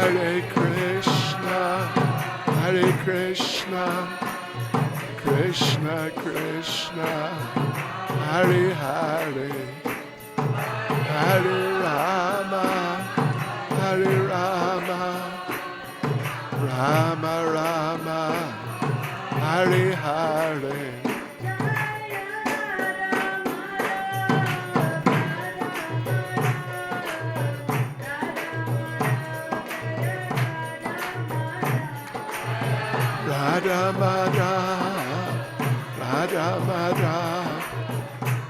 Hare Krishna, Hare Krishna, Krishna Krishna, Hare Hare, Hare Rama, Hare Rama, Rama Rama, Hare Hare. Radha Madhav, Radha Madhav,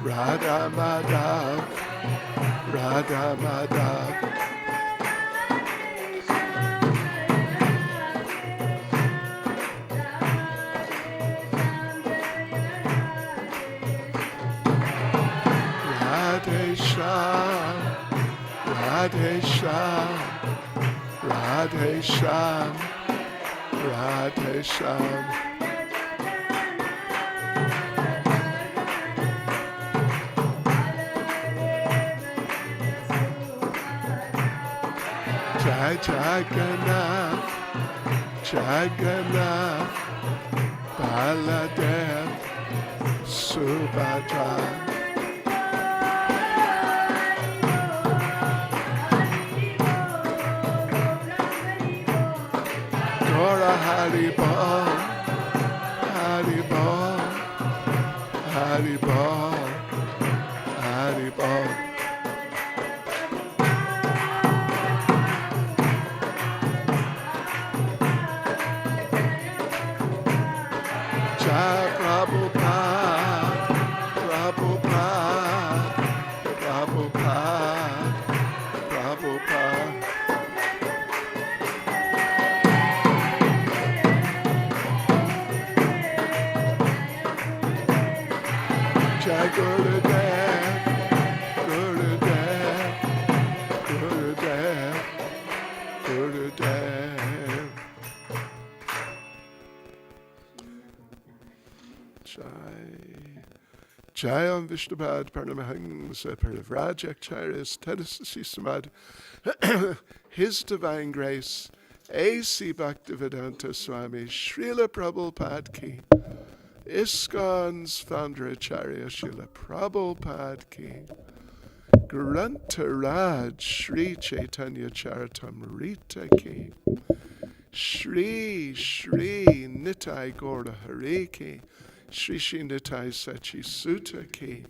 Radha Madhav, Radha Madhav. Radhe Shyam, Radhe Shyam, Radhe Shyam, Radhe Shyam. Jai Jagannath, Jagannath, Baladev, Subhadra. Gora Haribol, Haribol, Haribol, Haribol. Jai Prabhupada, Prabhupada, Prabhupada, Prabhupada. Jai Gurudev, Gurudev, Gurudev, Gurudev. Jayam Vishnupad Parnamahangsa Parivrajakcharis Tedasisamad. His Divine Grace, A.C. Bhaktivedanta Swami Srila Prabhupada Ki, ISKCON's founder Acharya Srila Prabhupada Ki, Grantaraj Sri Chaitanya Charitamrita Ki, Shri Nitai Gaura Hare Ki, Shri Nitai Sachi Sutta Ki,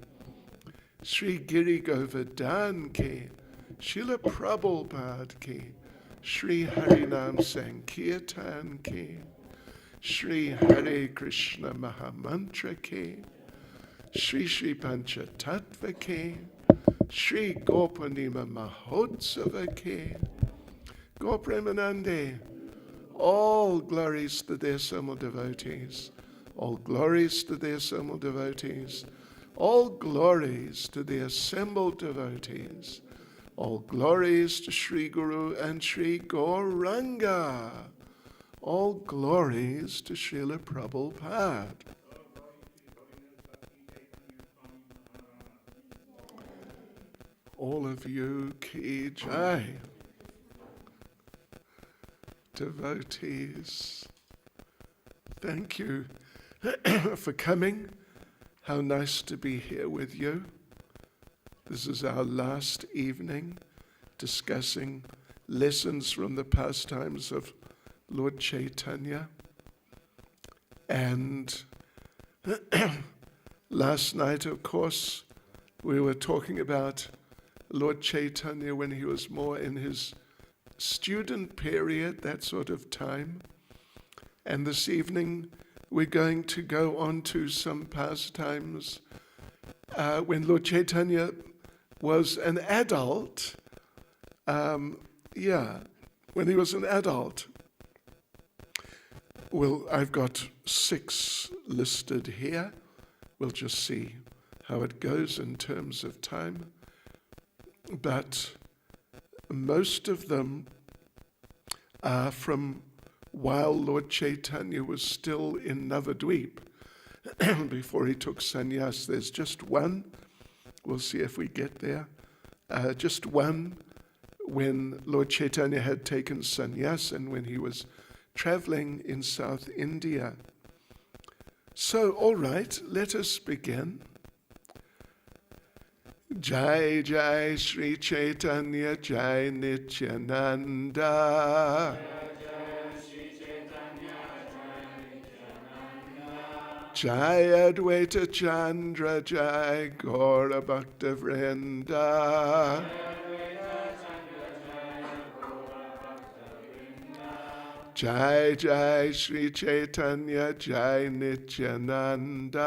Shri Giri Govardhan Ki, Srila Prabhupada Ki, Shri Harinam Sankirtan Ki, Shri Hare Krishna Mahamantra Ki, Shri Panchatattva Ki, Shri Gopanima Mahotsava Ki, Gopremanande. All glories to the assembled devotees. All glories to the assembled devotees. All glories to the assembled devotees. All glories to Sri Guru and Sri Gauranga. All glories to Srila Prabhupada. All of you, Ki Jai. devotees. Thank you for coming. How nice to be here with you. This is our last evening discussing lessons from the pastimes of Lord Caitanya. And last night, of course, we were talking about Lord Caitanya when he was more in his student period, that sort of time. And this evening, we're going to go on to some pastimes when Lord Caitanya was an adult. When he was an adult. Well, I've got 6 listed here. We'll just see how it goes in terms of time. But most of them are from while Lord Caitanya was still in Navadvip, before he took sannyas. There's just one. We'll see if we get there. Just one when Lord Caitanya had taken sannyas and when he was traveling in South India. So, all right, let us begin. Jai Jai Sri Caitanya Jai Nityananda. Jai Advaita Chandra Jai Gaura Bhakta Vrinda. Jai Jai Sri Caitanya Jai Nityananda.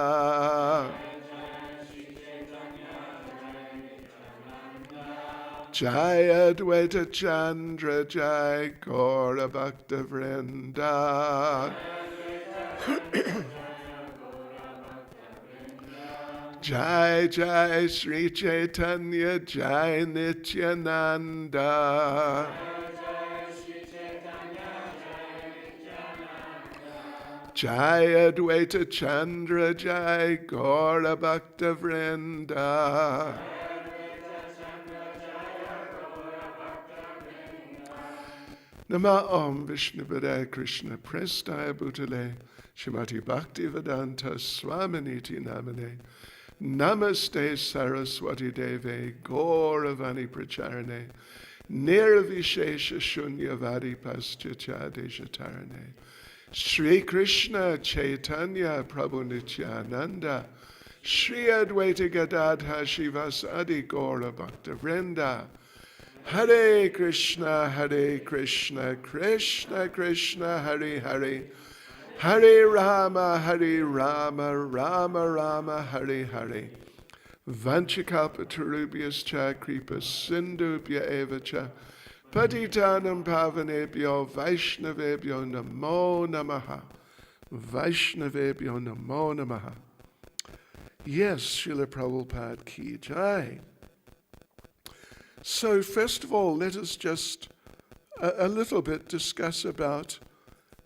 Jai Advaita Chandra Jai Gaura Bhakta Vrinda. Jai Jai Sri Caitanya Jai Nityananda. Jai Advaita Chandra Jai Gaura Bhakta Vrinda. Nama Om Vishnu Padaya Krishna Prestaya Bhutale Shrimati Bhakti Vedanta Swaminiti Namane Namaste Saraswati Deve Gauravani Pracharane Nirvishesha Shunyavadi Paschacha Deshatarane Shri Krishna Chaitanya Prabhu Nityananda Shri Advaita Gadadha Shivasadi Gaura Bhakta Vrinda Hare Krishna, Krishna Krishna, Hare Hare, Hare Rama, Rama Rama, Hare Hare. Vanchakalpatarubhyascha kripa sindhubhya evacha, patitanam pavanebhyo vaishnavebhyo namo namaha, Vaishnavebhyo namo namaha. Yes, Srila Prabhupada ki jai. So first of all, let us just a little bit discuss about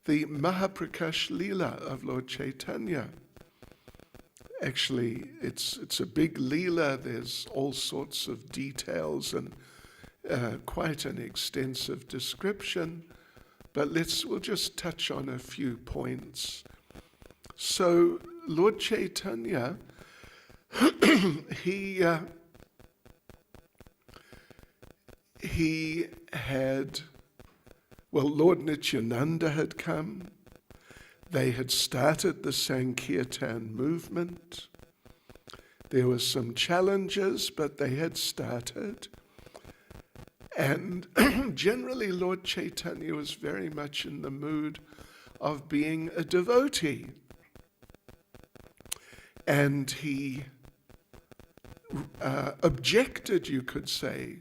the Mahaprakash Leela of Lord Caitanya. Actually, it's a big Leela. There's all sorts of details and quite an extensive description. But we'll just touch on a few points. So Lord Caitanya, he had, Lord Nityananda had come. They had started the Sankirtan movement. There were some challenges, but they had started. And generally, Lord Caitanya was very much in the mood of being a devotee. And he objected, you could say,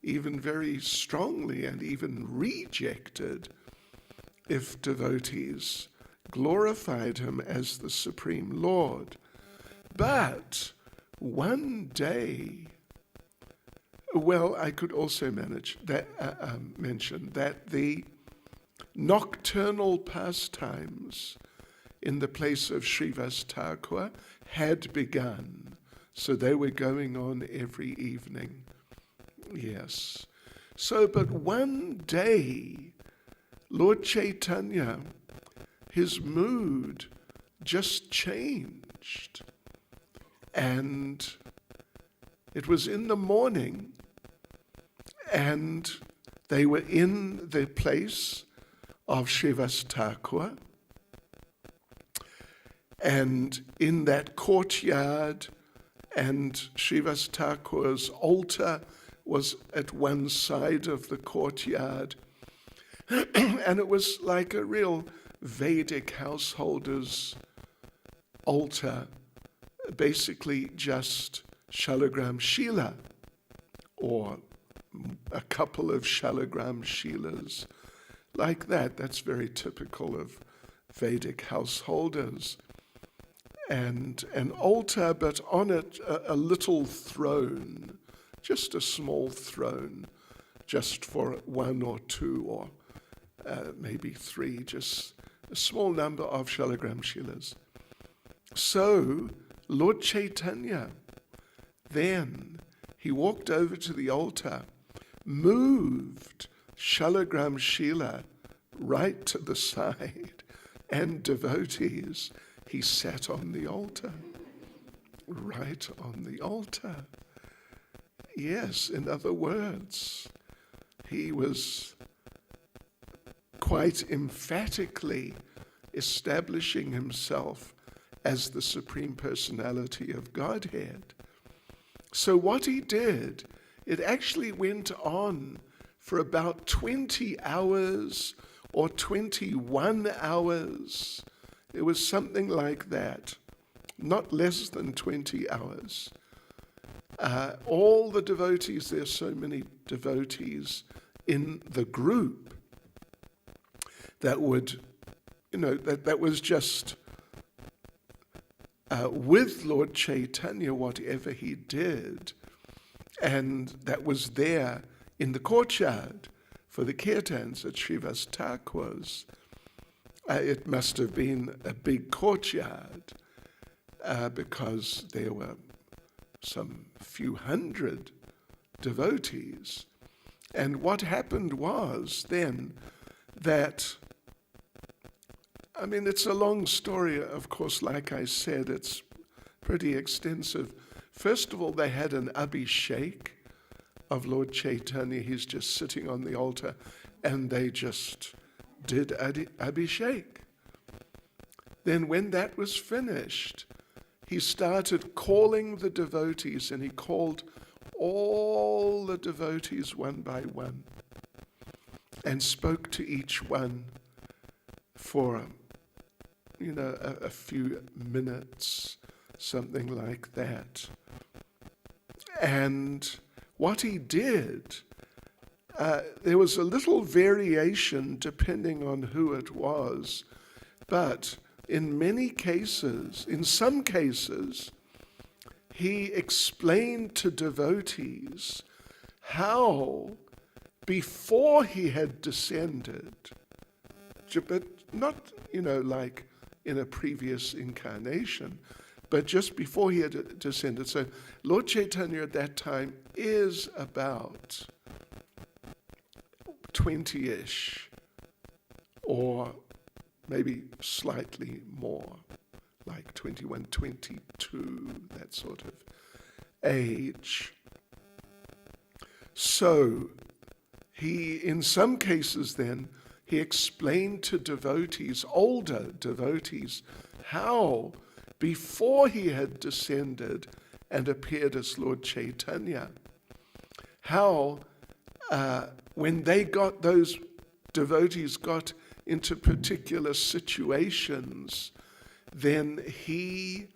even very strongly, and even rejected if devotees glorified him as the Supreme Lord. But one day, I could also mention that the nocturnal pastimes in the place of Srivas Thakur had begun. So they were going on every evening. Yes. So, but one day, Lord Caitanya, his mood just changed. And it was in the morning, and they were in the place of Srivas Thakur, and in that courtyard, and Srivas Thakur's altar was at one side of the courtyard, and it was like a real Vedic householder's altar, basically just Shalagram Shila, or a couple of Shalagram Shilas, like that. That's very typical of Vedic householders. And an altar, but on it a little throne, just a small throne, just for one or two or maybe three, just a small number of Shalagram Shilas. So Lord Caitanya, then he walked over to the altar, moved Shalagram Shila right to the side, and devotees, he sat on the altar, right on the altar. Yes, in other words, he was quite emphatically establishing himself as the Supreme Personality of Godhead. So what he did, it actually went on for about 20 hours or 21 hours. It was something like that, not less than 20 hours. All the devotees, there's so many devotees in the group that would, that was just with Lord Caitanya, whatever he did, and that was there in the courtyard for the kirtans at Srivas Thakur's. It must have been a big courtyard because there were some few hundred devotees. And what happened was then that, it's a long story, of course, like I said, it's pretty extensive. First of all, they had an abhishek of Lord Caitanya. He's just sitting on the altar, and they just did abhishek. Then when that was finished, he started calling the devotees, and he called all the devotees one by one and spoke to each one for a few minutes, something like that. And what he did, there was a little variation depending on who it was, but in many cases, in some cases, he explained to devotees how before he had descended, but not, like in a previous incarnation, but just before he had descended. So Lord Caitanya at that time is about 20-ish, or maybe slightly more, like 21, 22, that sort of age. So he, in some cases then, he explained to devotees, older devotees, how before he had descended and appeared as Lord Caitanya, how when those devotees got into particular situations, then he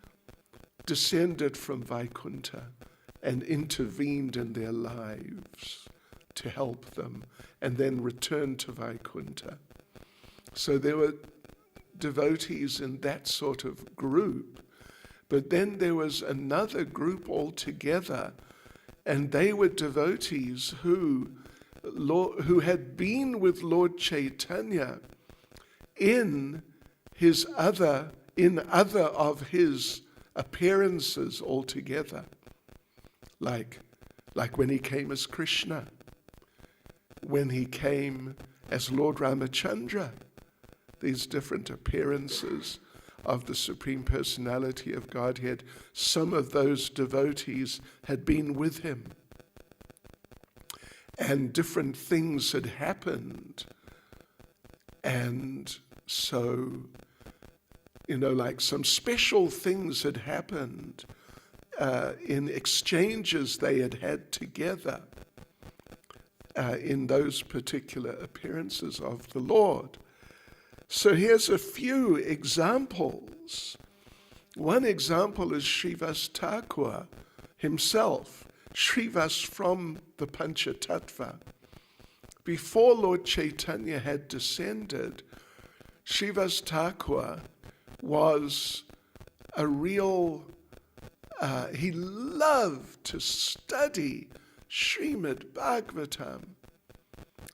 descended from Vaikuntha and intervened in their lives to help them, and then returned to Vaikuntha. So there were devotees in that sort of group. But then there was another group altogether, and they were devotees who had been with Lord Caitanya in other of his appearances altogether, like when he came as Krishna, when he came as Lord Ramachandra. These different appearances of the Supreme Personality of Godhead, some of those devotees had been with him. And different things had happened. And so, like some special things had happened in exchanges they had had together in those particular appearances of the Lord. So here's a few examples. One example is Srivas Thakur himself, Srivas from the Panchatattva. Before Lord Caitanya had descended, Srivas Thakur was a real, he loved to study Srimad Bhagavatam.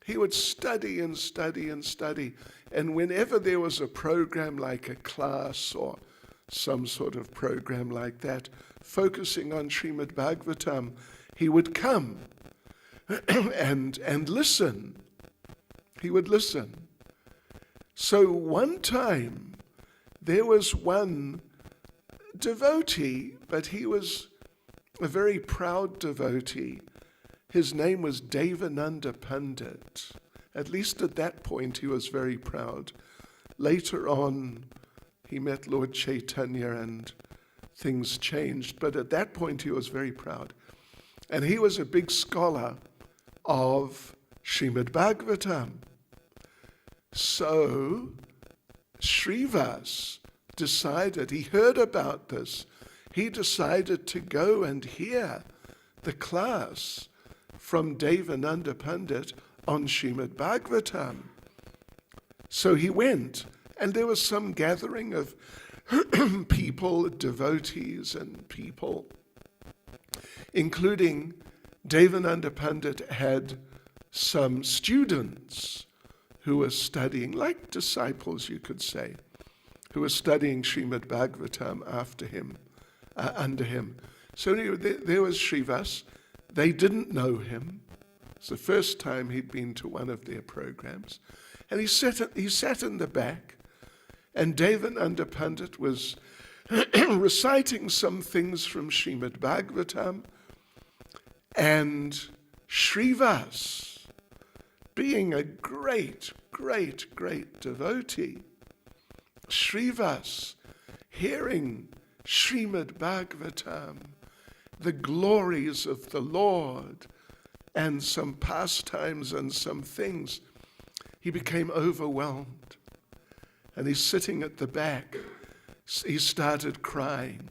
He would study and study and study. And whenever there was a program like a class or some sort of program like that, focusing on Srimad Bhagavatam, he would come and listen. He would listen. So one time, there was one devotee, but he was a very proud devotee. His name was Devananda Pandit. At least at that point, he was very proud. Later on, he met Lord Caitanya and things changed. But at that point, he was very proud. And he was a big scholar of Srimad Bhagavatam. So, Srivas decided, he heard about this, he decided to go and hear the class from Devananda Pandit on Srimad Bhagavatam. So he went, and there was some gathering of people, devotees and people, including Devananda Pandit had some students who were studying, like disciples you could say, who were studying Srimad Bhagavatam under him. So there was Srivas. They didn't know him. It's the first time he'd been to one of their programs. And he sat in the back, and Devananda Pandit was reciting some things from Srimad Bhagavatam, and Srivas, being a great, great, great devotee, Srivas, hearing Srimad Bhagavatam, the glories of the Lord, and some pastimes and some things, he became overwhelmed. And he's sitting at the back. He started crying,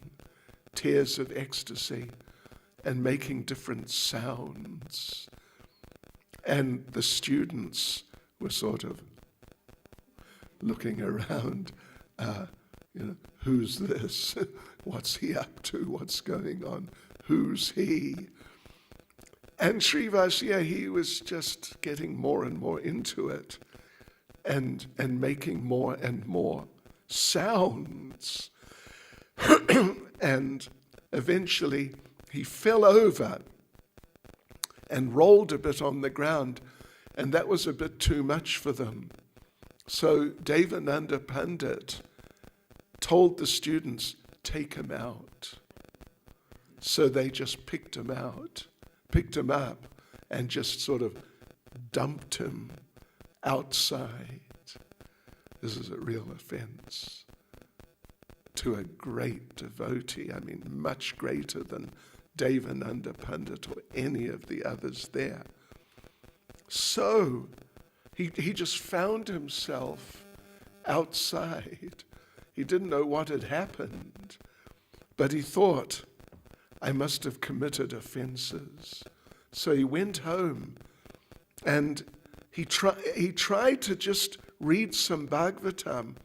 tears of ecstasy, and making different sounds. And the students were sort of looking around, who's this? What's he up to? What's going on? Who's he? And Srivas, he was just getting more and more into it and making more and more sounds. And eventually he fell over and rolled a bit on the ground, and that was a bit too much for them. So Devananda Pandit told the students, take him out. So they just picked him up, and just sort of dumped him outside. This is a real offense to a great devotee. I mean, much greater than Devananda Pandit or any of the others there. So he just found himself outside. He didn't know what had happened, but he thought, I must have committed offenses. So he went home, and he tried to just read some Bhagavatam,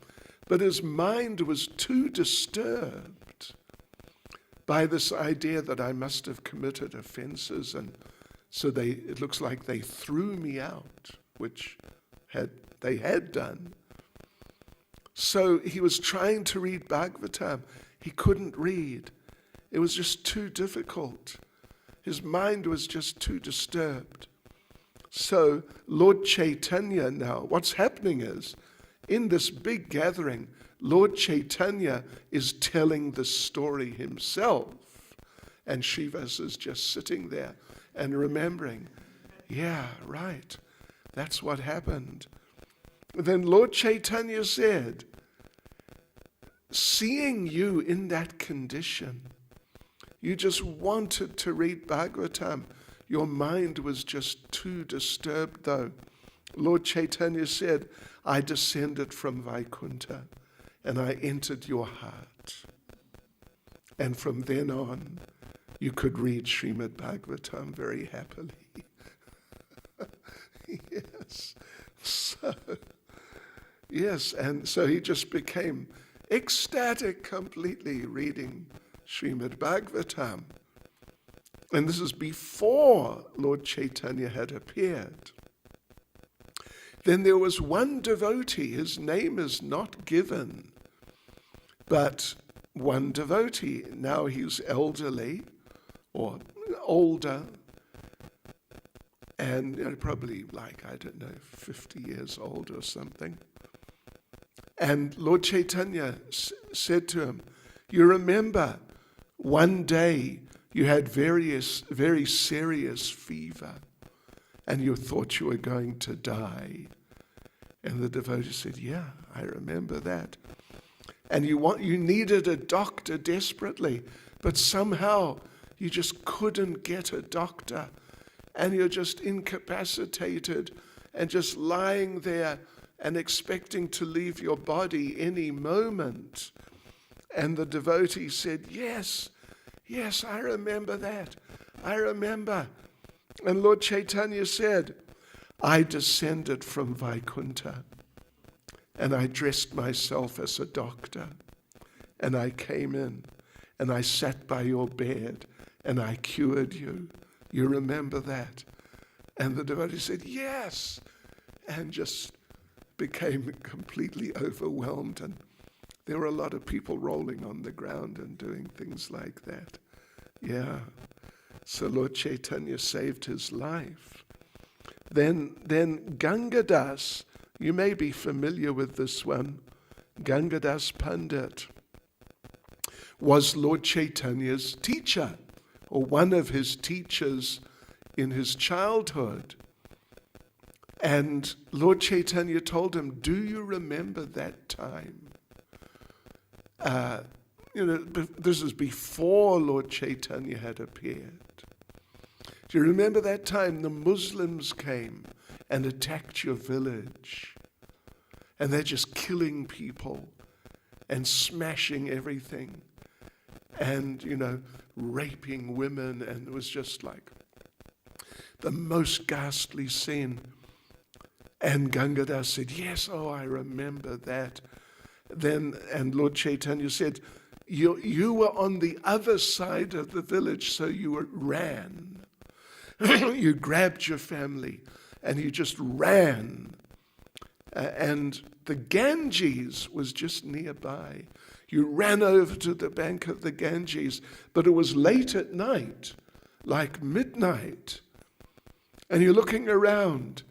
but his mind was too disturbed by this idea that I must have committed offenses, and so it looks like they threw me out, which they had done. So he was trying to read Bhagavatam. He couldn't read. It was just too difficult. His mind was just too disturbed. So Lord Caitanya now, what's happening is, in this big gathering, Lord Caitanya is telling the story himself. And Shivas is just sitting there and remembering, yeah, right, that's what happened. Then Lord Caitanya said, seeing you in that condition, you just wanted to read Bhagavatam. Your mind was just too disturbed though. Lord Caitanya said, I descended from Vaikuntha and I entered your heart. And from then on, you could read Srimad Bhagavatam very happily. Yes. And so he just became ecstatic completely reading Srimad Bhagavatam. And this is before Lord Caitanya had appeared. Then there was one devotee, his name is not given, but one devotee, now he's elderly or older, and probably like, 50 years old or something. And Lord Caitanya said to him, you remember one day you had very serious fever and you thought you were going to die. And the devotee said, yeah, I remember that. And you needed a doctor desperately, but somehow you just couldn't get a doctor. And you're just incapacitated and just lying there and expecting to leave your body any moment. And the devotee said, yes, I remember that. I remember. And Lord Caitanya said, I descended from Vaikuntha and I dressed myself as a doctor and I came in and I sat by your bed and I cured you. You remember that? And the devotee said, yes, and just became completely overwhelmed. And there were a lot of people rolling on the ground and doing things like that. Yeah. So Lord Caitanya saved his life. Then Gangadas, you may be familiar with this one, Gangadas Pandit was Lord Caitanya's teacher, or one of his teachers in his childhood. And Lord Caitanya told him, do you remember that time? This is before Lord Caitanya had appeared. Do you remember that time the Muslims came and attacked your village? And they're just killing people and smashing everything and, raping women. And it was just like the most ghastly scene. And Gangadas said, yes, I remember that. And Lord Caitanya said, you were on the other side of the village, so you ran. You grabbed your family and you just ran. And the Ganges was just nearby. You ran over to the bank of the Ganges, but it was late at night, like midnight. And you're looking around.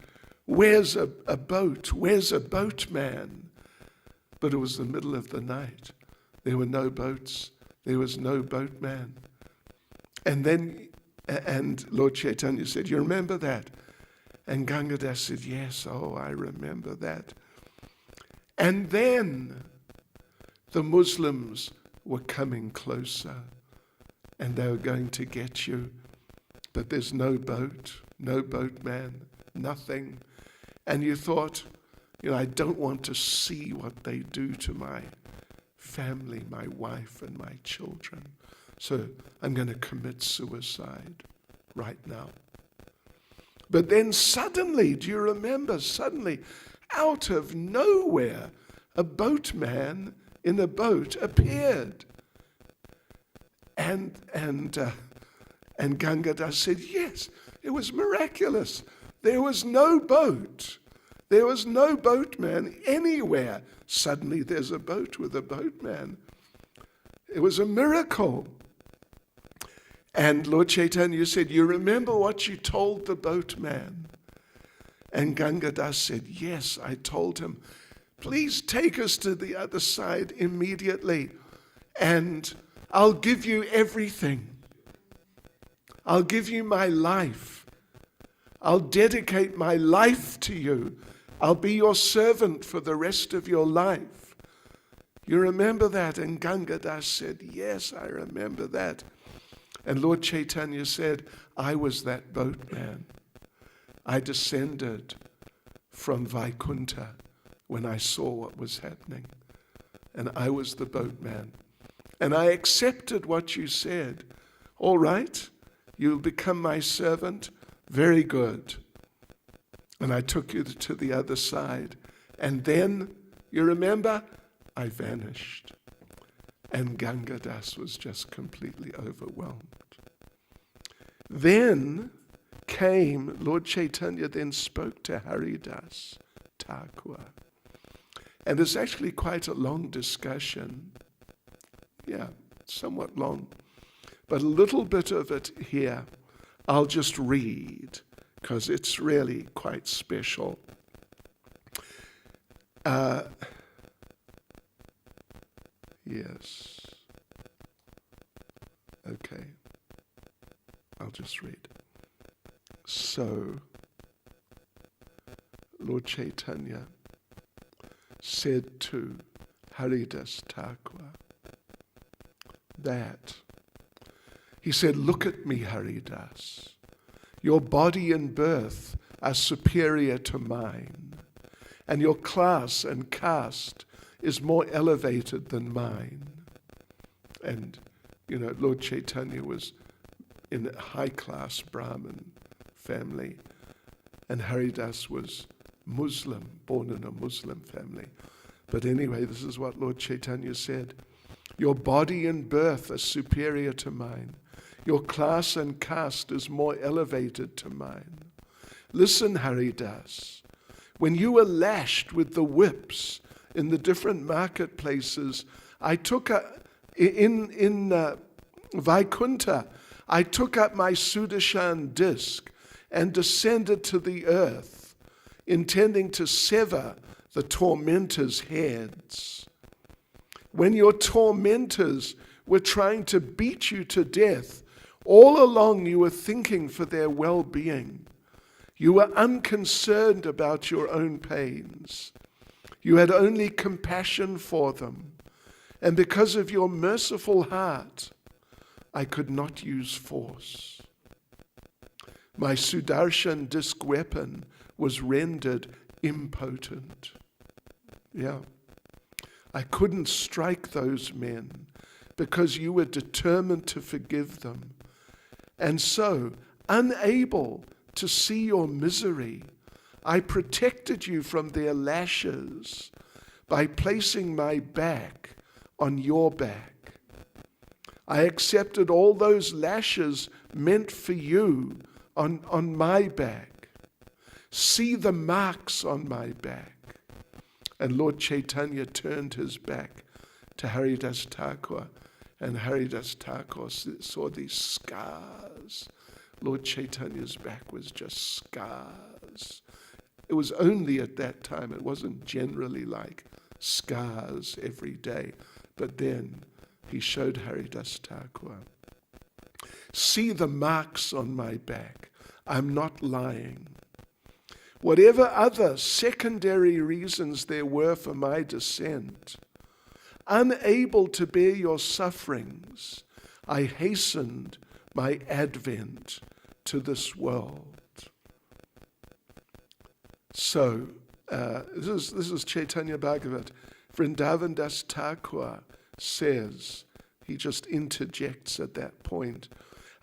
Where's a boat? Where's a boatman? But it was the middle of the night. There were no boats. There was no boatman. And Lord Caitanya said, you remember that? And Gangadas said, yes, I remember that. And then the Muslims were coming closer and they were going to get you. But there's no boat, no boatman, nothing. And you thought, I don't want to see what they do to my family, my wife and my children. So I'm going to commit suicide right now. But then suddenly, do you remember, suddenly, out of nowhere, a boatman in a boat appeared. And Gangadas said, yes, it was miraculous. There was no boat. There was no boatman anywhere. Suddenly there's a boat with a boatman. It was a miracle. And Lord Caitanya said, you remember what you told the boatman? And Gangadas said, yes, I told him, please take us to the other side immediately, and I'll give you everything. I'll give you my life. I'll dedicate my life to you. I'll be your servant for the rest of your life. You remember that? And Gangadas said, yes, I remember that. And Lord Caitanya said, I was that boatman. I descended from Vaikuntha when I saw what was happening. And I was the boatman. And I accepted what you said. All right, you'll become my servant. Very good. And I took you to the other side. And then, you remember, I vanished. And Gangadas was just completely overwhelmed. Then came, Lord Caitanya then spoke to Haridas Thakur. And it's actually quite a long discussion. Yeah, somewhat long. But a little bit of it here, I'll just read, because it's really quite special. Yes. Okay. I'll just read. So, Lord Caitanya said to Haridas Thakur that, he said, look at me, Haridas. Your body and birth are superior to mine, and your class and caste is more elevated than mine. And, Lord Caitanya was in a high-class Brahmin family, and Haridas was Muslim, born in a Muslim family. But anyway, this is what Lord Caitanya said. Your body and birth are superior to mine. Your class and caste is more elevated to mine. Listen, Haridas, when you were lashed with the whips in the different marketplaces, I took in Vaikuntha, I took up my Sudarshan disc and descended to the earth, intending to sever the tormentors' heads. When your tormentors were trying to beat you to death, all along you were thinking for their well-being. You were unconcerned about your own pains. You had only compassion for them. And because of your merciful heart, I could not use force. My Sudarshan disc weapon was rendered impotent. Yeah. I couldn't strike those men because you were determined to forgive them. And so, unable to see your misery, I protected you from their lashes by placing my back on your back. I accepted all those lashes meant for you on my back. See the marks on my back. And Lord Caitanya turned his back to Haridas Thakur, and Haridas Thakur saw these scars. Lord Chaitanya's back was just scars. It was only at that time, it wasn't generally like scars every day. But then he showed Haridas Thakur, see the marks on my back. I'm not lying. Whatever other secondary reasons there were for my descent, unable to bear your sufferings, I hastened my advent to this world. So, this is Chaitanya Bhagavat. Vrindavan Das Thakur says, he just interjects at that point,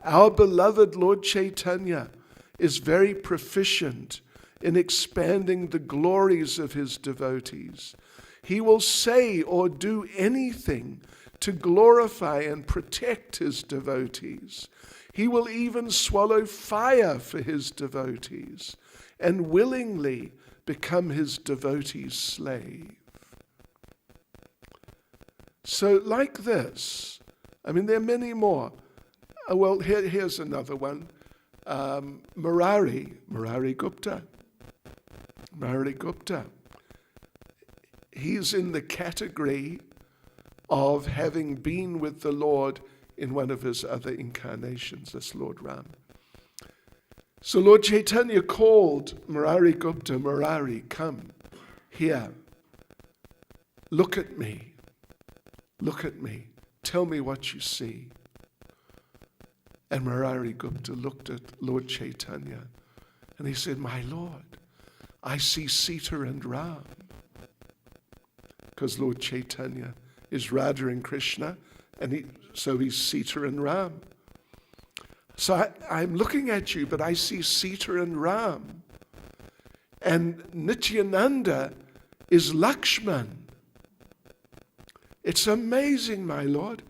our beloved Lord Caitanya is very proficient in expanding the glories of his devotees. He will say or do anything to glorify and protect his devotees. He will even swallow fire for his devotees and willingly become his devotee's slave. So like this, there are many more. Well, here's another one. Murari Gupta. Murari Gupta. He's in the category of having been with the Lord in one of his other incarnations as Lord Ram. So Lord Caitanya called Murari Gupta, Murari, come here. Look at me. Look at me. Tell me what you see. And Murari Gupta looked at Lord Caitanya and he said, my Lord, I see Sita and Ram. Because Lord Caitanya is Radha and Krishna, and so he's Sita and Ram. So I'm looking at you, but I see Sita and Ram. And Nityananda is Lakshman. It's amazing, my Lord.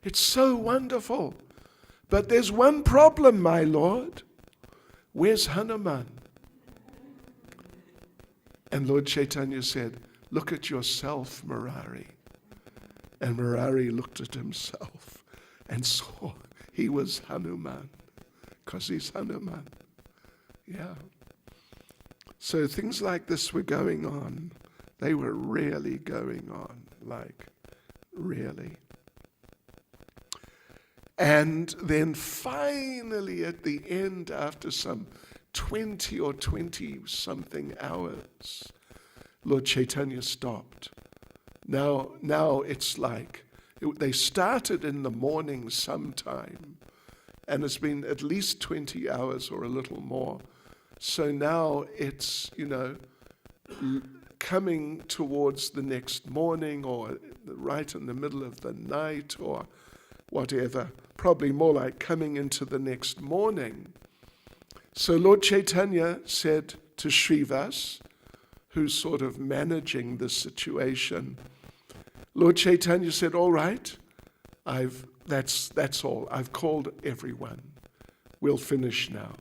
It's so wonderful. But there's one problem, my Lord. Where's Hanuman? And Lord Caitanya said, look at yourself, Murari. And Murari looked at himself and saw he was Hanuman, because he's Hanuman. Yeah. So things like this were going on. They were really going on, like really. And then finally at the end, after some 20 or 20-something hours, Lord Caitanya stopped. Now it's like, they started in the morning sometime, and it's been at least 20 hours or a little more. So now it's, coming towards the next morning or right in the middle of the night or whatever, probably more like coming into the next morning. So Lord Caitanya said to Srivas, who's sort of managing the situation, Lord Caitanya said, all right, that's all. I've called everyone. We'll finish now.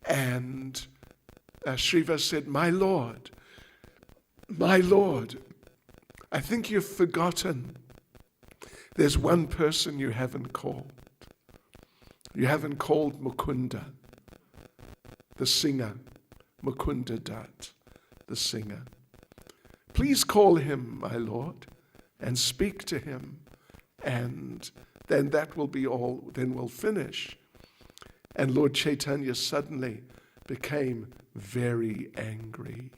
And Srivas said, my Lord, I think you've forgotten. There's one person you haven't called. You haven't called Mukunda, the singer, Mukunda Dutt, the singer. Please call him, my Lord, and speak to him, and then that will be all, then we'll finish. And Lord Caitanya suddenly became very angry.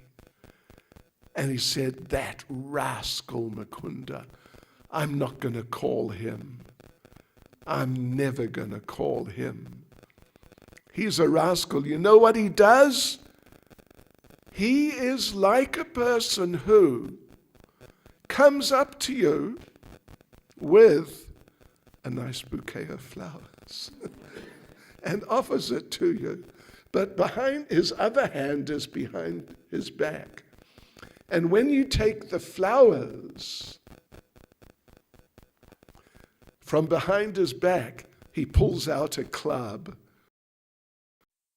And he said, that rascal Mukunda, I'm not going to call him. I'm never going to call him. He's a rascal. You know what he does? He is like a person who comes up to you with a nice bouquet of flowers and offers it to you. But behind his other hand is behind his back. And when you take the flowers from behind his back, he pulls out a club.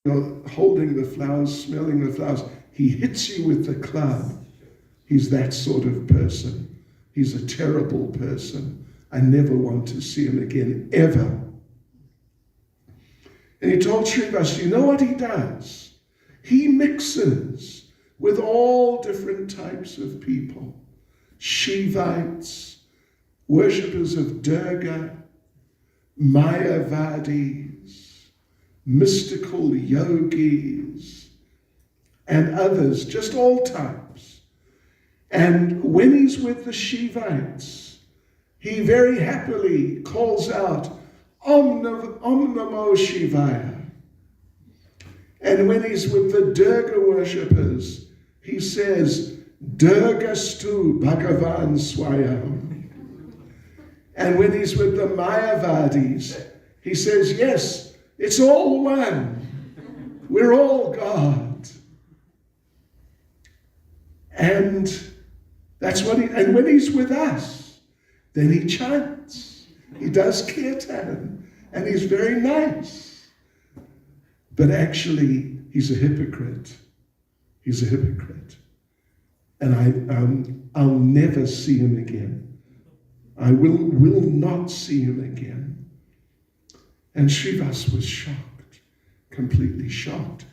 You're holding the flowers, smelling the flowers. He hits you with the club. He's that sort of person. He's a terrible person. I never want to see him again, ever. And he told Srivas, you know what he does? He mixes with all different types of people. Shivites, worshippers of Durga, Mayavadis, mystical yogis, and others, just all types. And when he's with the Shivites, he very happily calls out, Om Namo Shivaya. And when he's with the Durga worshippers, he says, Durgastu Bhagavan Swayam. And when he's with the Mayavadis, he says, yes, it's all one. We're all God. And that's what and when he's with us, then he chants. He does kirtan, and he's very nice. But actually, he's a hypocrite. He's a hypocrite. And I'll never see him again. I will not see him again. And Srivas was shocked, completely shocked,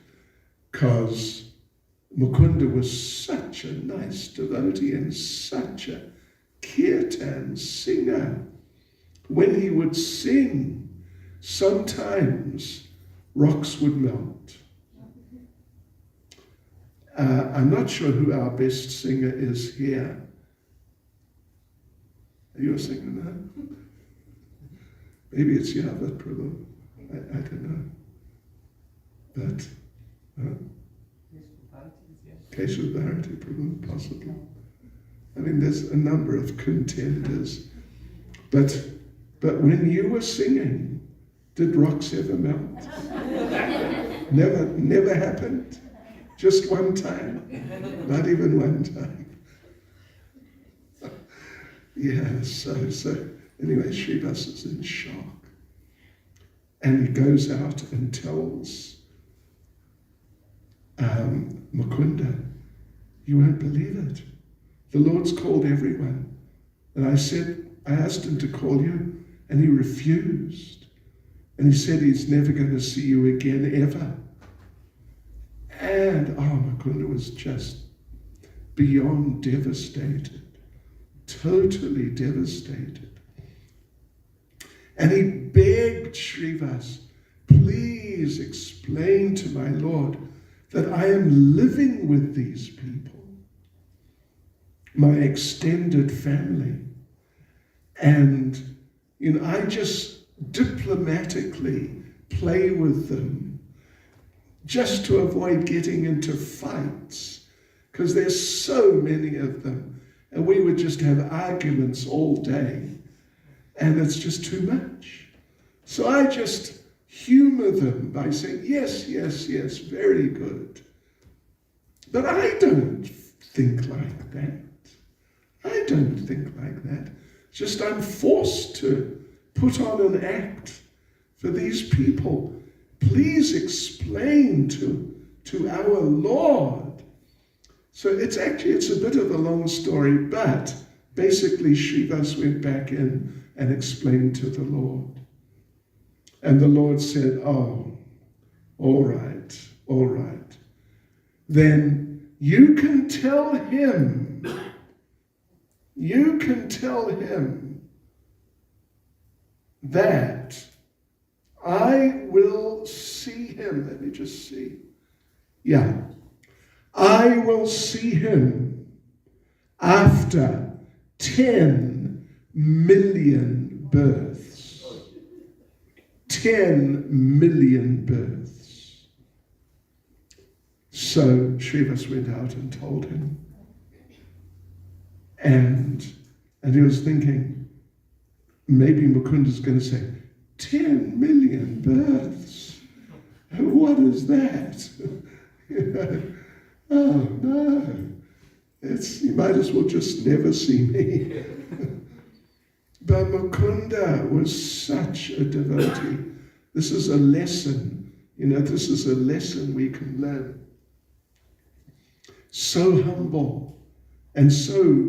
because Mukunda was such a nice devotee and such a kirtan singer. When he would sing, sometimes rocks would melt. I'm not sure who our best singer is here. Are you a singer now? Maybe it's Yavat Prabhu. I don't know. But Keshav Bharati Prabhu, possibly. I mean, there's a number of contenders. But when you were singing, did rocks ever melt? Never happened. Just one time. Not even one time. Yeah, so anyway, Srivas is in shock. And he goes out and tells Mukunda, you won't believe it. The Lord's called everyone. And I asked him to call you, and he refused. And he said he's never going to see you again, ever. And, Mukunda was just beyond devastated. Totally devastated. And he begged Srivas, please explain to my Lord that I am living with these people, my extended family. And, I just diplomatically play with them just to avoid getting into fights, because there's so many of them. And we would just have arguments all day. And it's just too much. So I just humor them by saying, yes, very good. But I don't think like that. I don't think like that. It's just I'm forced to put on an act for these people. Please explain to our Lord. So it's a bit of a long story, but basically Srivas went back in and explained to the Lord. And the Lord said, all right. Then you can tell him that I will see him. Let me just see. Yeah. I will see him after 10 million births. 10 million births. So Srivas went out and told him. And he was thinking, maybe Mukunda's going to say, 10 million births? What is that? Oh, no. You might as well just never see me. But Mukunda was such a devotee. This is a lesson. This is a lesson we can learn. So humble and so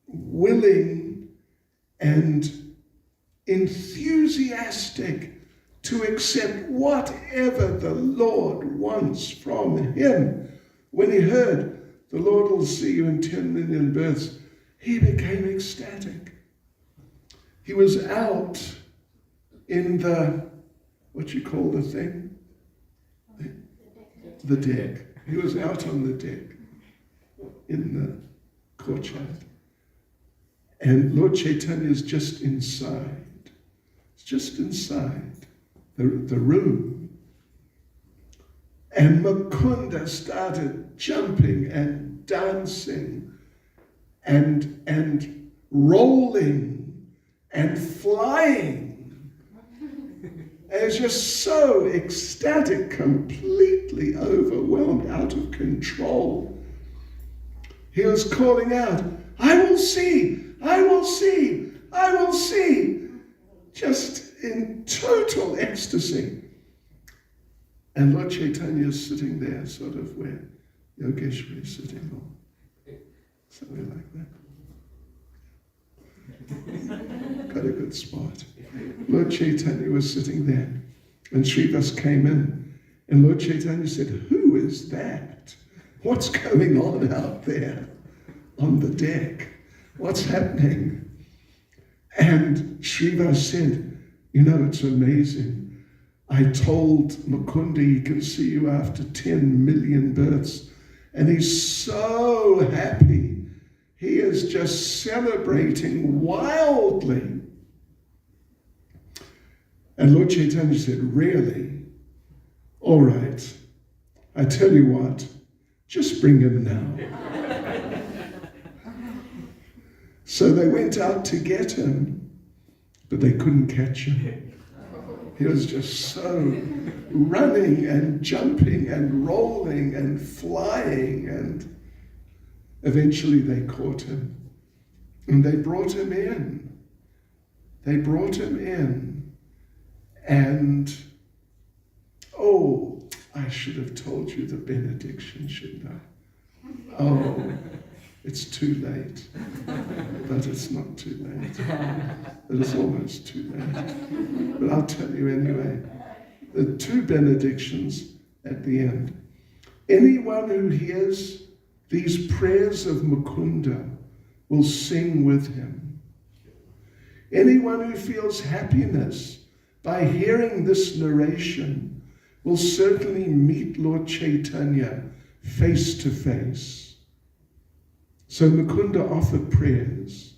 willing and enthusiastic to accept whatever the Lord wants from him. When he heard, the Lord will see you in 10 million births, he became ecstatic. He was out in the, what you call the thing? The deck. He was out on the deck in the courtyard. And Lord Caitanya is just inside. It's just inside the room. And Mukunda started jumping and dancing and rolling and flying. And it's just so ecstatic, completely overwhelmed, out of control. He was calling out, I will see, I will see, I will see. Just in total ecstasy. And Lord Caitanya is sitting there, sort of where Yogeshwari is sitting, or somewhere like that. Got a good spot. Lord Caitanya was sitting there, and Srivas came in, and Lord Caitanya said, who is that? What's going on out there on the deck? What's happening? And Shiva said, it's amazing. I told Mukunda he can see you after 10 million births. And he's so happy. He is just celebrating wildly. And Lord Caitanya said, really? All right. I tell you what, just bring him now. So they went out to get him, but they couldn't catch him. He was just so running and jumping and rolling and flying, and eventually they caught him. And they brought him in. And, I should have told you the benediction, shouldn't I? Oh, it's too late. But it's not too late. It is almost too late. But I'll tell you anyway. The two benedictions at the end. Anyone who hears these prayers of Mukunda will sing with him. Anyone who feels happiness by hearing this narration will certainly meet Lord Caitanya face to face. So Mukunda offered prayers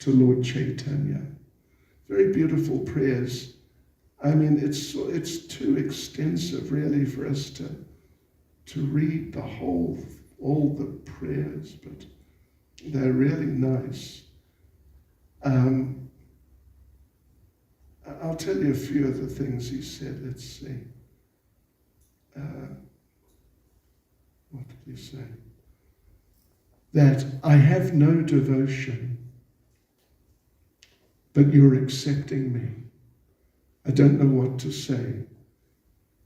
to Lord Caitanya. Very beautiful prayers. I mean, it's too extensive really for us to read all the prayers, but they're really nice. I'll tell you a few of the things he said. Let's see. What did he say? That I have no devotion, but you're accepting me. I don't know what to say.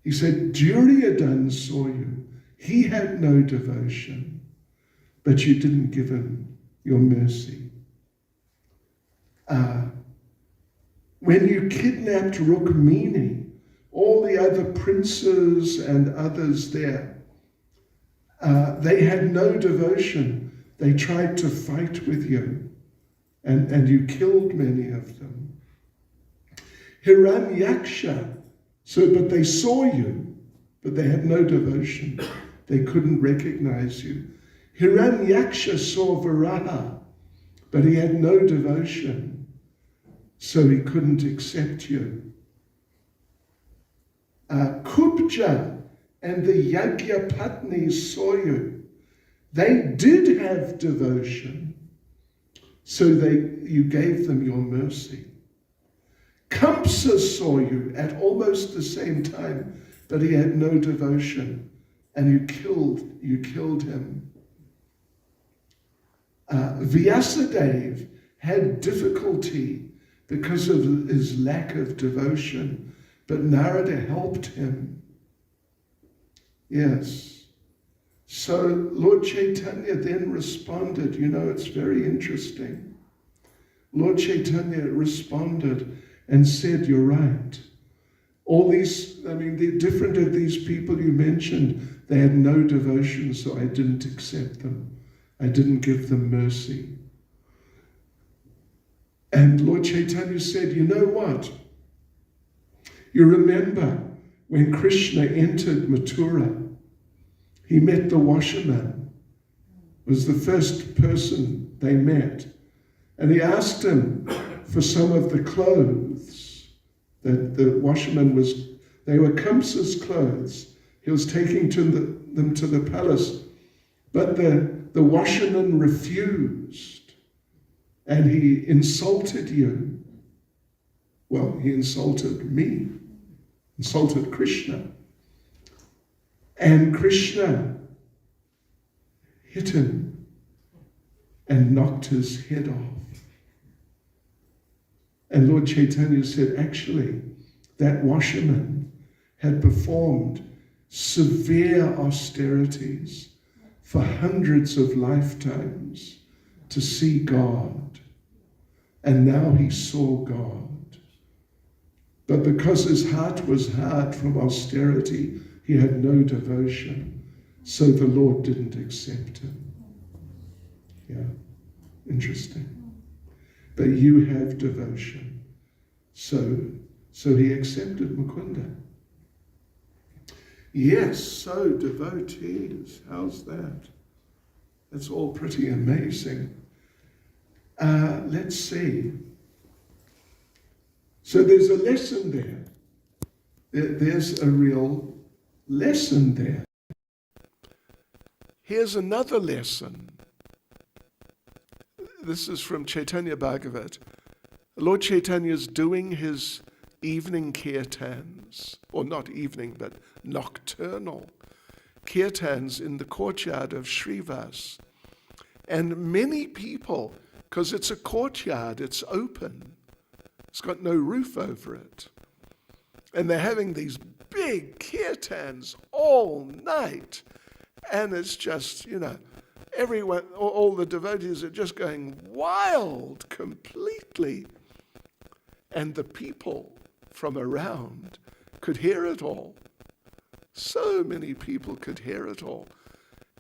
He said, Duryodhana saw you. He had no devotion, but you didn't give him your mercy. When you kidnapped Rukmini, all the other princes and others there, they had no devotion. They tried to fight with you, and you killed many of them. Hiranyaksha, but they saw you, but they had no devotion. They couldn't recognize you. Hiranyaksha saw Varaha, but he had no devotion, so he couldn't accept you. Kubja and the Yagyapatnis saw you. They did have devotion, so you gave them your mercy. Kamsa saw you at almost the same time, but he had no devotion, and you killed him. Vyasadeva had difficulty because of his lack of devotion, but Narada helped him. Yes. So Lord Caitanya then responded. It's very interesting. Lord Caitanya responded and said, you're right. All these, the different of these people you mentioned, they had no devotion, so I didn't accept them. I didn't give them mercy. And Lord Caitanya said, you know what? You remember when Krishna entered Mathura, he met the washerman. It was the first person they met. And he asked him for some of the clothes that the washerman they were Kamsa's clothes. He was taking them to the palace. But the washerman refused. And he insulted you. Well, he insulted me. Insulted Krishna. And Krishna hit him and knocked his head off. And Lord Caitanya said, actually, that washerman had performed severe austerities for hundreds of lifetimes to see God. And now he saw God. But because his heart was hard from austerity, he had no devotion. So the Lord didn't accept him. Yeah, interesting. But you have devotion. So he accepted Mukunda. Yes, so devotees. How's that? That's all pretty amazing. Let's see. So there's a lesson there. There's a real lesson there. Here's another lesson. This is from Chaitanya Bhagavat. Lord Caitanya is doing his evening kirtans, or not evening, but nocturnal kirtans in the courtyard of Srivas. And many people, because it's a courtyard, it's open, it's got no roof over it. And they're having these big kirtans all night. And it's just, everyone, all the devotees are just going wild completely. And the people from around could hear it all. So many people could hear it all.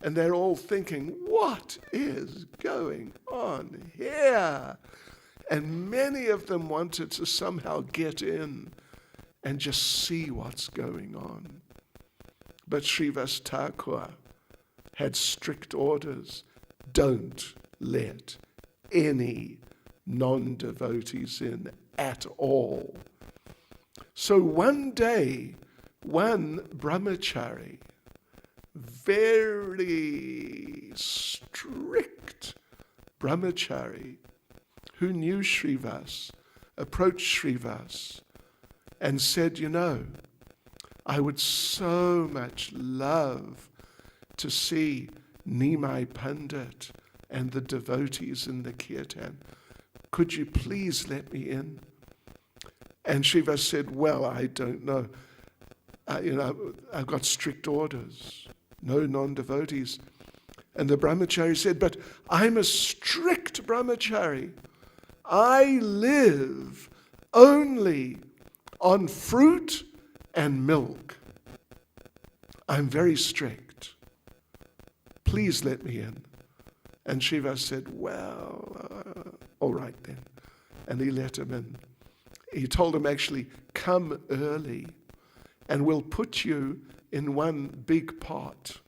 And they're all thinking, what is going on here? And many of them wanted to somehow get in and just see what's going on. But Srivas Thakur had strict orders. Don't let any non-devotees in at all. So one day, one brahmachari, very strict brahmachari, who knew Srivas, approached Srivas and said, I would so much love to see Nimai Pandit and the devotees in the kirtan. Could you please let me in? And Srivas said, well, I don't know. I've got strict orders. No non-devotees. And the brahmachari said, but I'm a strict brahmachari. I live only on fruit and milk. I'm very strict. Please let me in. And Srivas said, well, all right then. And he let him in. He told him, actually, come early and we'll put you in one big pot,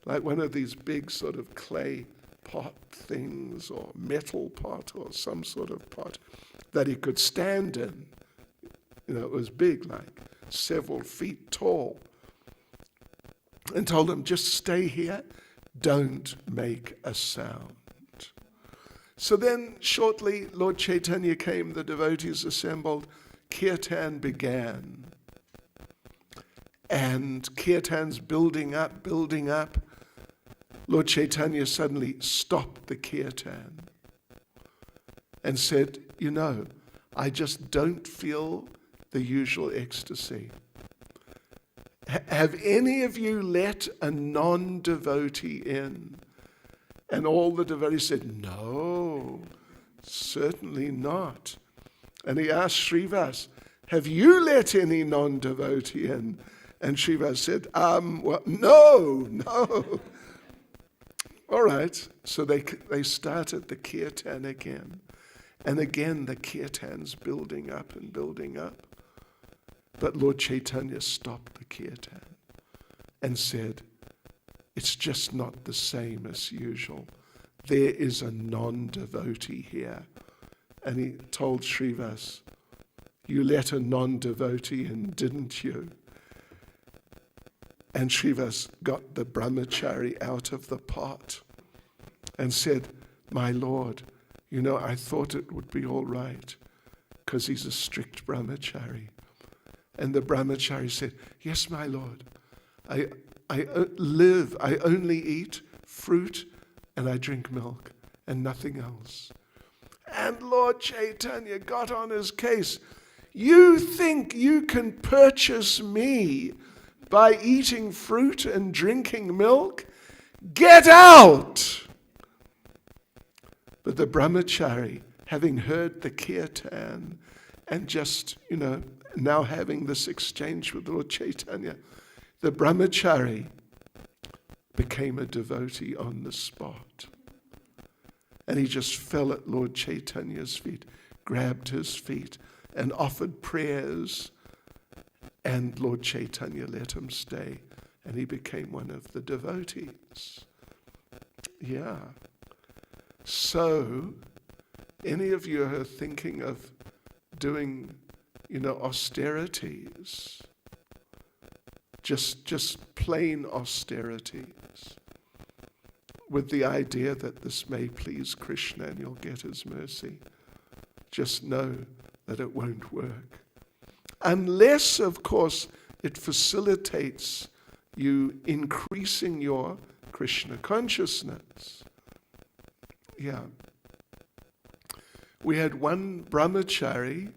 like one of these big sort of clay pot things or metal pot or some sort of pot that he could stand in. It was big, like several feet tall. And told him, just stay here, don't make a sound. So then shortly Lord Caitanya came, the devotees assembled, kirtan began. And kirtan's building up. Lord Caitanya suddenly stopped the kirtan and said, I just don't feel the usual ecstasy. Have any of you let a non-devotee in? And all the devotees said, no, certainly not. And he asked Srivas, have you let any non-devotee in? And Srivas said, well, no. All right, so they started the kirtan again. And again, the kirtan's building up. But Lord Caitanya stopped the kirtan and said, it's just not the same as usual. There is a non-devotee here. And he told Srivas, you let a non-devotee in, didn't you? And Srivas got the brahmachari out of the pot and said, my lord, I thought it would be all right because he's a strict brahmachari. And the brahmachari said, yes, my lord, I only eat fruit and I drink milk and nothing else. And Lord Caitanya got on his case. You think you can purchase me by eating fruit and drinking milk? Get out! But the brahmachari, having heard the kirtan and just, now having this exchange with Lord Caitanya, the brahmachari became a devotee on the spot. And he just fell at Lord Caitanya's feet, grabbed his feet, and offered prayers. And Lord Caitanya let him stay, and he became one of the devotees. Yeah. So, any of you who are thinking of doing, austerities, just plain austerities, with the idea that this may please Krishna and you'll get his mercy, just know that it won't work. Unless, of course, it facilitates you increasing your Krishna consciousness. Yeah. We had one brahmachari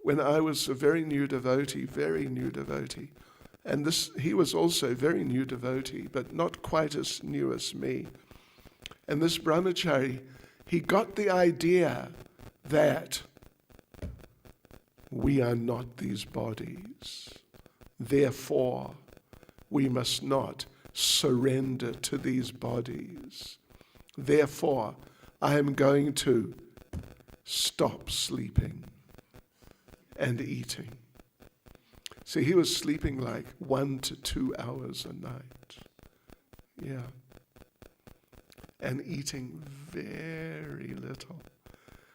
when I was a very new devotee, and he was also a very new devotee, but not quite as new as me. And this brahmachari, he got the idea that we are not these bodies. Therefore, we must not surrender to these bodies. Therefore, I am going to stop sleeping and eating. See, he was sleeping like 1 to 2 hours a night. Yeah. And eating very little.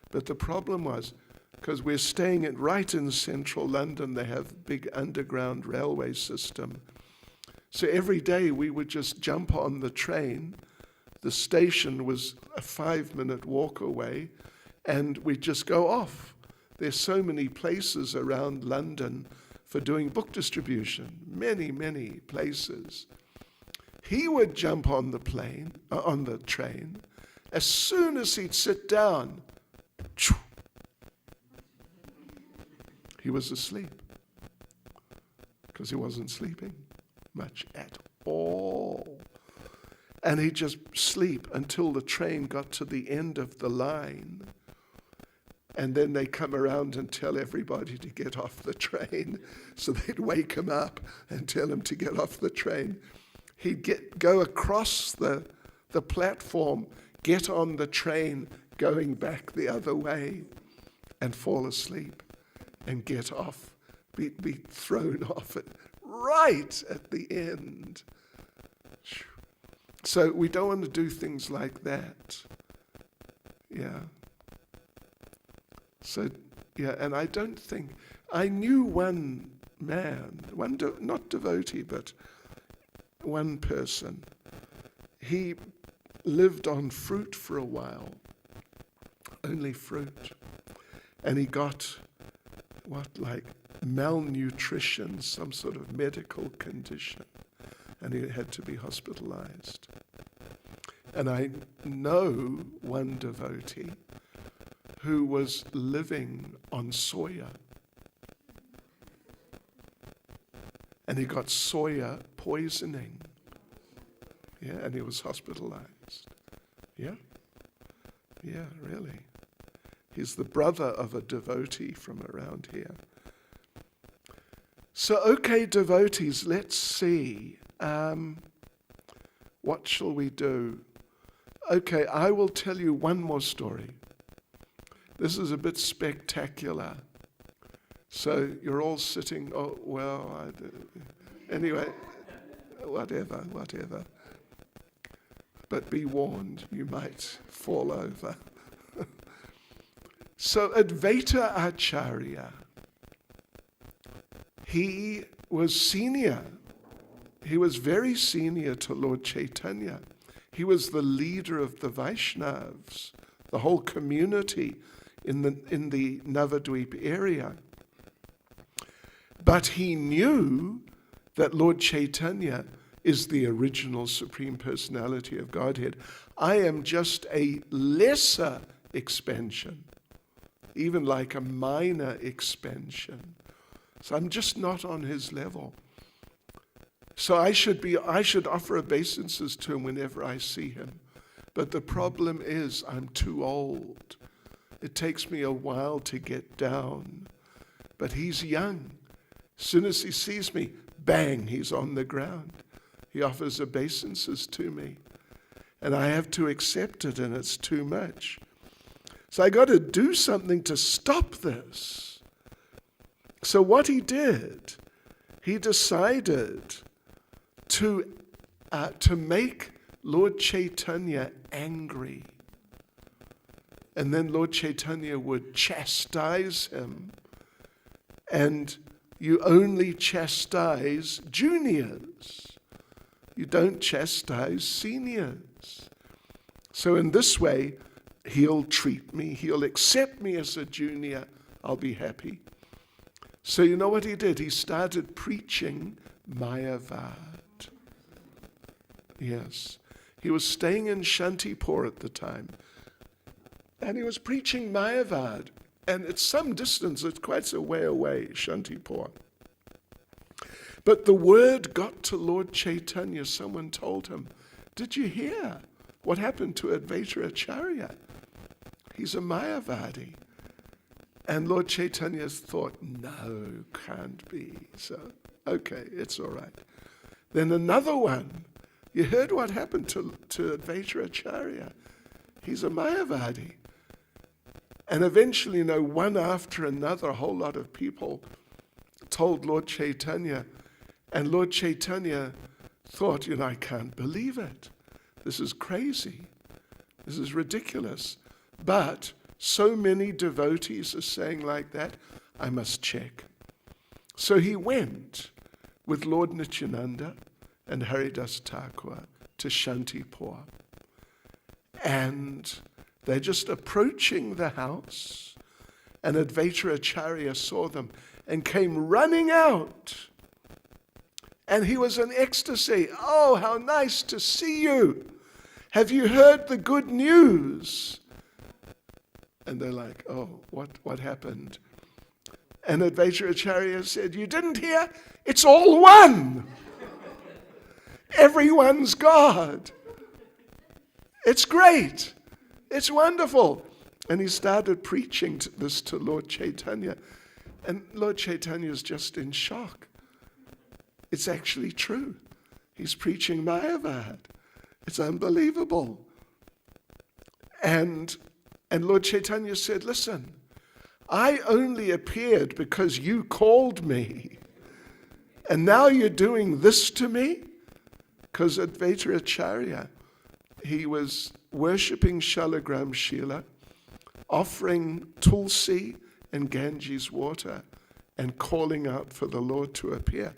But the problem was, because we're staying right in central London, they have a big underground railway system. So every day we would just jump on the train. The station was a 5-minute walk away, and we'd just go off. There's so many places around London for doing book distribution, many, many places. He would jump on the train. As soon as he'd sit down, he was asleep, because he wasn't sleeping much at all. And he'd just sleep until the train got to the end of the line. And then they come around and tell everybody to get off the train. So they'd wake him up and tell him to get off the train. He'd go across the platform, get on the train, going back the other way, and fall asleep and get off, be thrown off it right at the end. So we don't want to do things like that. Yeah. So, yeah, and I don't think, I knew one man, not devotee, but one person. He lived on fruit for a while, only fruit. And he got, malnutrition, some sort of medical condition. And he had to be hospitalized. And I know one devotee who was living on soya. And he got soya poisoning. Yeah, and he was hospitalized. Yeah? Yeah, really. He's the brother of a devotee from around here. So, okay, devotees, let's see. What shall we do? Okay, I will tell you one more story. This is a bit spectacular. So you're all sitting, anyway, whatever. But be warned, you might fall over. So Advaita Acharya, he was senior. He was very senior to Lord Caitanya. He was the leader of the Vaishnavas, the whole community in the Navadvip area. But he knew that Lord Caitanya is the original Supreme Personality of Godhead. I am just a lesser expansion, even like a minor expansion. So I'm just not on his level. So I should offer obeisances to him whenever I see him. But the problem is I'm too old. It takes me a while to get down. But he's young. As soon as he sees me, bang, he's on the ground. He offers obeisances to me. And I have to accept it, and it's too much. So I got to do something to stop this. So what he did, he decided to make Lord Caitanya angry. And then Lord Caitanya would chastise him. And you only chastise juniors. You don't chastise seniors. So in this way, he'll treat me, he'll accept me as a junior, I'll be happy. So you know what he did? He started preaching Mayavad. Yes. He was staying in Shantipur at the time. And he was preaching Mayavad. And it's some distance, it's quite a way away, Shantipur. But the word got to Lord Caitanya. Someone told him, did you hear what happened to Advaita Acharya? He's a Mayavadi. And Lord Caitanya thought, no, can't be. So, okay, it's all right. Then another one. You heard what happened to Advaita Acharya? He's a Mayavadi. And eventually, one after another, a whole lot of people told Lord Caitanya. And Lord Caitanya thought, I can't believe it. This is crazy. This is ridiculous. But so many devotees are saying like that, I must check. So he went with Lord Nityananda and Haridas Thakur to Shantipur. And they're just approaching the house, and Advaita Acharya saw them and came running out. And he was in ecstasy. Oh, how nice to see you. Have you heard the good news? And they're like, oh, what happened? And Advaita Acharya said, you didn't hear? It's all one. Everyone's God. It's great. It's wonderful. And he started preaching this to Lord Caitanya. And Lord Caitanya is just in shock. It's actually true. He's preaching Mayavad. It's unbelievable. And Lord Caitanya said, listen, I only appeared because you called me. And now you're doing this to me? Because Advaita Acharya, he was worshipping Shalagram Shila, offering Tulsi and Ganges water, and calling out for the Lord to appear.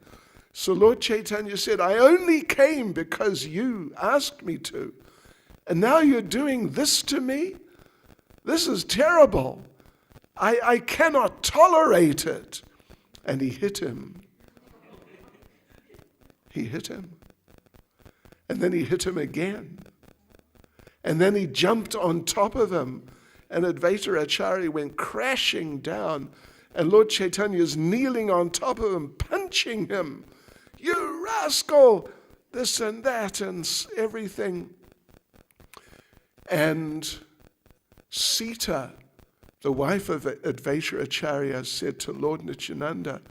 So Lord Caitanya said, I only came because you asked me to. And now you're doing this to me? This is terrible. I cannot tolerate it. And he hit him. He hit him. And then he hit him again. And then he jumped on top of him. And Advaita Acharya went crashing down. And Lord Caitanya is kneeling on top of him, punching him. You rascal! This and that and everything. And Sita, the wife of Advaita Acharya, said to Lord Nityananda,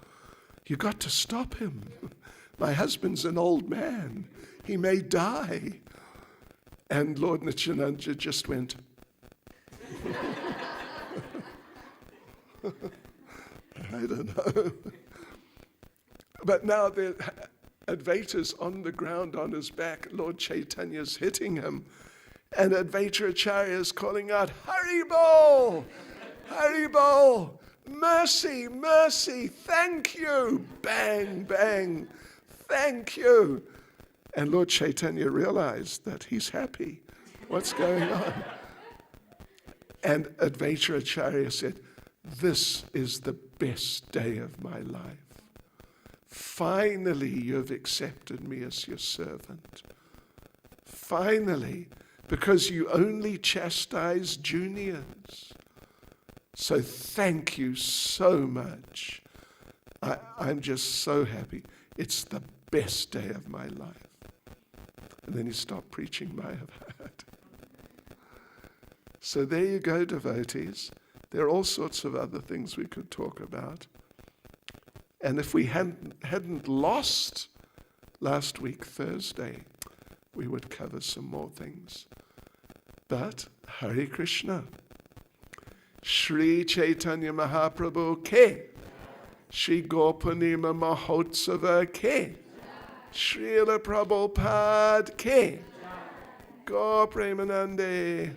you got to stop him. My husband's an old man. He may die. And Lord Nityananda just went, I don't know. But now Advaita's on the ground on his back. Lord Chaitanya's hitting him. And Advaita Acharya is calling out, Haribol! Haribol! Mercy, mercy, thank you! Bang, bang, thank you! And Lord Caitanya realized that he's happy. What's going on? And Advaita Acharya said, this is the best day of my life. Finally, you have accepted me as your servant. Finally, because you only chastise juniors. So thank you so much. I'm just so happy. It's the best day of my life. And then he stopped preaching Mayavad. So there you go, devotees. There are all sorts of other things we could talk about. And if we hadn't lost last week, Thursday, we would cover some more things. But Hare Krishna. Sri Chaitanya Mahaprabhu ke. Sri Gopanima Mahotsava ke. Srila Prabhupada ke. Go Premanande.